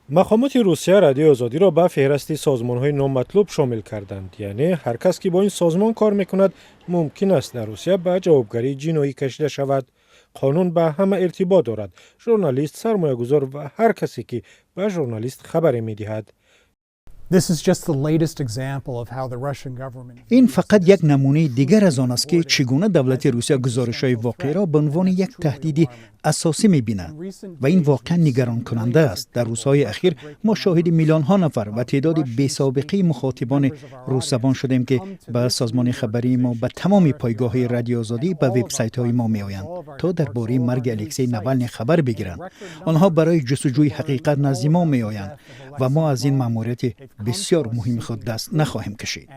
مقامات روسیه رادیو آزادی را به فهرست سازمان‌های نامطلوب شامل کردند. یعنی هر کس که با این سازمان کار میکند ممکن است در روسیه به جوابگری جنایی کشیده شود. قانون به همه ارتباط دارد. ژورنالیست، سرمایه‌گذار و هر کسی که به ژورنالیست خبری می‌دهد. این فقط یک نمونه دیگر از آن است که چگونه دولت روسیه گزارش‌های واقعی را به عنوان یک تهدید اساسی می‌بیند و این واقعا نگران کننده است. در روزهای اخیر ما شاهد میلیون‌ها نفر و تعداد بی‌سابقه مخاطبان روس‌زبان شدیم که به سازمان خبری ما، به تمام پایگاه‌های رادیو آزادی، به وبسایت‌های ما می‌آیند تا درباره مرگ الکسی ناوالنی خبر بگیرند. آنها برای جستجوی حقیقت نزد ما می‌آیند و ما از این مأموریت بسیار مهم خود دست نخواهیم کشید.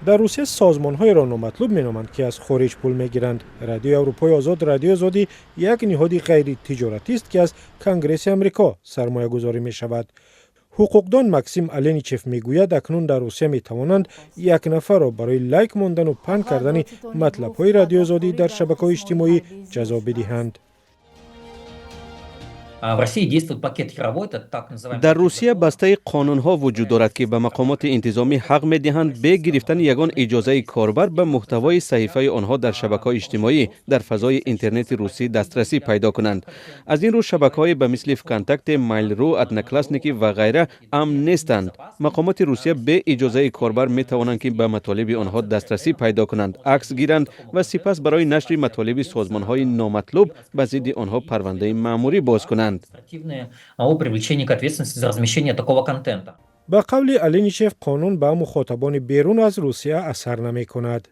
در روسیه سازمان‌های را نامطلوب می‌نامند که از خارج پول می‌گیرند. رادیو اروپای آزاد، رادیو آزادی یک نهاد غیر تجارتی است که از کنگره آمریکا سرمایه‌گذاری می‌شود. حقوقدان ماکسیم الینیچف میگوید اکنون در روسیه می‌توانند یک نفر را برای لایک ماندن و پن کردن مطلب‌های رادیو آزادی در شبکه‌های اجتماعی جزا بدهند. در روسیه بسته قانون‌ها وجود دارد که به مقامات انتظامی حق می‌دهند به گرفتن یگان اجازه کاربر به محتوای صحیفه آنها در شبکه‌های اجتماعی در فضای اینترنت روسی دسترسی پیدا کنند. از این رو شبکه‌های به مثل کانتاکت، مایل رو، ادناکلاسنیکی و غیره امن نیستند. مقامات روسیه به اجازه کاربر می‌توانند که به مطالب آنها دسترسی پیدا کنند، عکس گیرند و سپس برای نشر مطالب سازمان‌های نامطلوب به ضد آنها پرونده مأموری باز کنند. با قول الینیچف قانون به مخاطبان بیرون از روسیه اثر نمی کند.